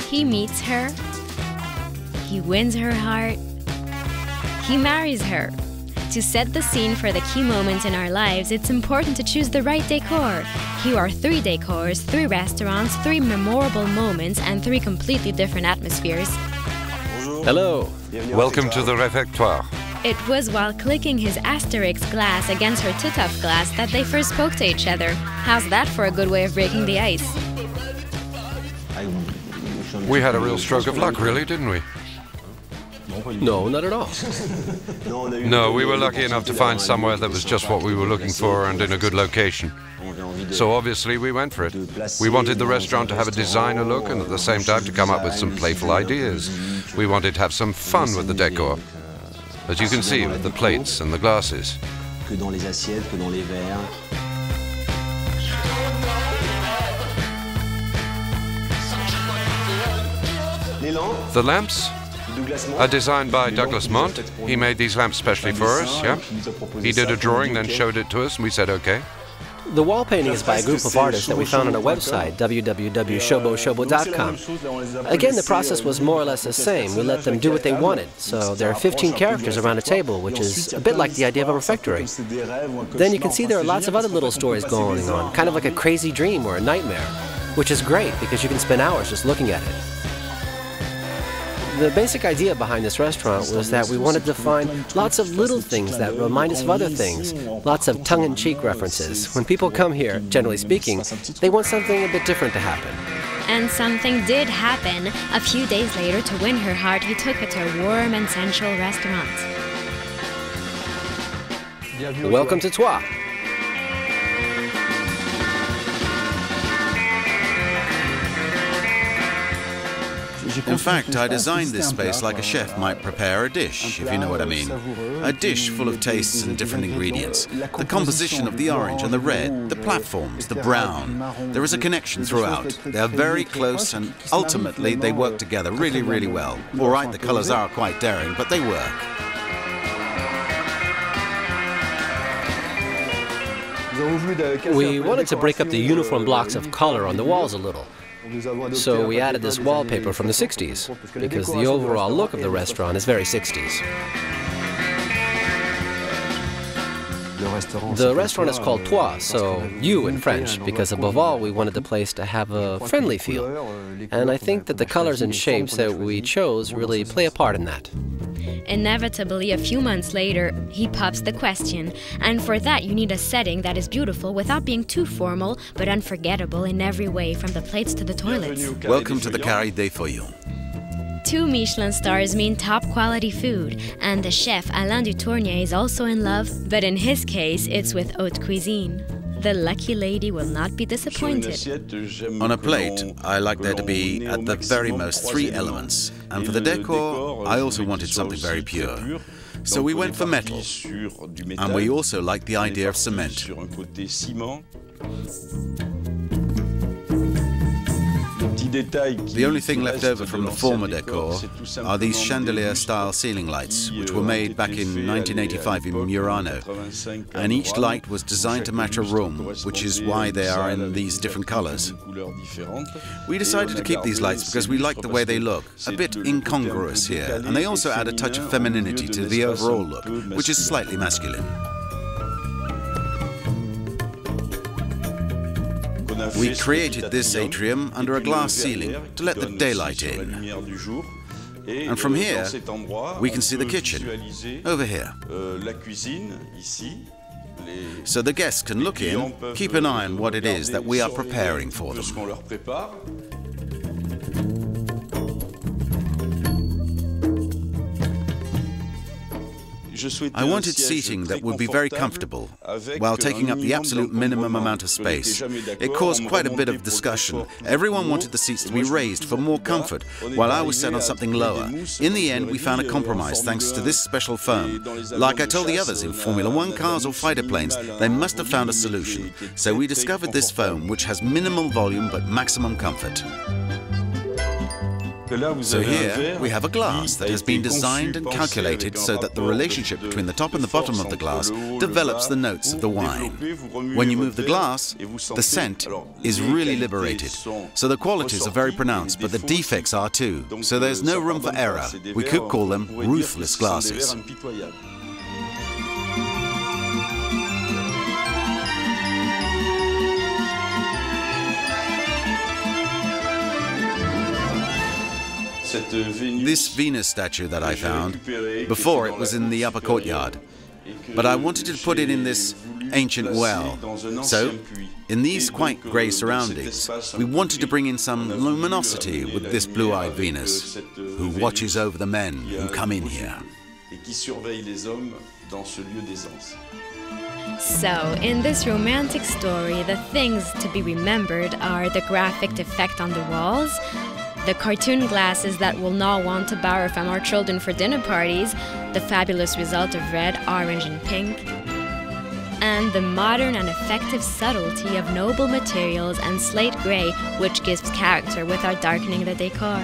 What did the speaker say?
He meets her, he wins her heart, he marries her. To set the scene for the key moments in our lives, it's important to choose the right decor. Here are 3 decors, 3 restaurants, 3 memorable moments, and 3 completely different atmospheres. Hello. Welcome to the Réfectoire. It was while clicking his Asterix glass against her Titoff glass that they first spoke to each other. How's that for a good way of breaking the ice? We had a real stroke of luck, really, didn't we? No, not at all. No, we were lucky enough to find somewhere that was just what we were looking for and in a good location. So obviously we went for it. We wanted the restaurant to have a designer look and at the same time to come up with some playful ideas. We wanted to have some fun with the decor, as you can see with the plates and the glasses. The lamps are designed by Douglas Mont. He made these lamps specially for us, yeah? He did a drawing, then showed it to us, and we said, okay. The wall painting is by a group of artists that we found on our website, www.shoboshobo.com. Again, the process was more or less the same. We let them do what they wanted. So there are 15 characters around a table, which is a bit like the idea of a refectory. Then you can see there are lots of other little stories going on, kind of like a crazy dream or a nightmare, which is great because you can spend hours just looking at it. The basic idea behind this restaurant was that we wanted to find lots of little things that remind us of other things, lots of tongue-in-cheek references. When people come here, generally speaking, they want something a bit different to happen. And something did happen. A few days later, to win her heart, he took her to a warm and sensual restaurant. Welcome to Troyes. In fact, I designed this space like a chef might prepare a dish, if you know what I mean. A dish full of tastes and different ingredients. The composition of the orange and the red, the platforms, the brown. There is a connection throughout. They are very close and ultimately they work together really, really well. All right, the colors are quite daring, but they work. We wanted to break up the uniform blocks of color on the walls a little. So we added this wallpaper from the 60s, because the overall look of the restaurant is very 60s. The restaurant is called Toi, so you in French, because above all we wanted the place to have a friendly feel. And I think that the colors and shapes that we chose really play a part in that. Inevitably, a few months later, he pops the question, and for that you need a setting that is beautiful without being too formal, but unforgettable in every way, from the plates to the toilets. Welcome to the Carré des Feuillants. 2 Michelin stars mean top quality food, and the chef Alain Dutournier is also in love, but in his case it's with haute cuisine. The lucky lady will not be disappointed. On a plate, I like there to be, at the very most, 3 elements. And for the decor, I also wanted something very pure. So we went for metal. And we also liked the idea of cement. The only thing left over from the former decor are these chandelier-style ceiling lights, which were made back in 1985 in Murano. And each light was designed to match a room, which is why they are in these different colors. We decided to keep these lights because we like the way they look, a bit incongruous here, and they also add a touch of femininity to the overall look, which is slightly masculine. We created this atrium under a glass ceiling to let the daylight in. And from here, we can see the kitchen, over here. So the guests can look in, keep an eye on what it is that we are preparing for them. I wanted seating that would be very comfortable, while taking up the absolute minimum amount of space. It caused quite a bit of discussion. Everyone wanted the seats to be raised for more comfort, while I was set on something lower. In the end, we found a compromise thanks to this special foam. Like I told the others, in Formula 1 cars or fighter planes, they must have found a solution. So we discovered this foam, which has minimal volume but maximum comfort. So here we have a glass that has been designed and calculated so that the relationship between the top and the bottom of the glass develops the notes of the wine. When you move the glass, the scent is really liberated. So the qualities are very pronounced, but the defects are too. So there's no room for error. We could call them ruthless glasses. This Venus statue that I found, before it was in the upper courtyard, but I wanted to put it in this ancient well. So, in these quite grey surroundings, we wanted to bring in some luminosity with this blue-eyed Venus, who watches over the men who come in here. So, in this romantic story, the things to be remembered are the graphic effect on the walls, the cartoon glasses that we'll not want to borrow from our children for dinner parties, the fabulous result of red, orange and pink, and the modern and effective subtlety of noble materials and slate grey, which gives character without darkening the decor.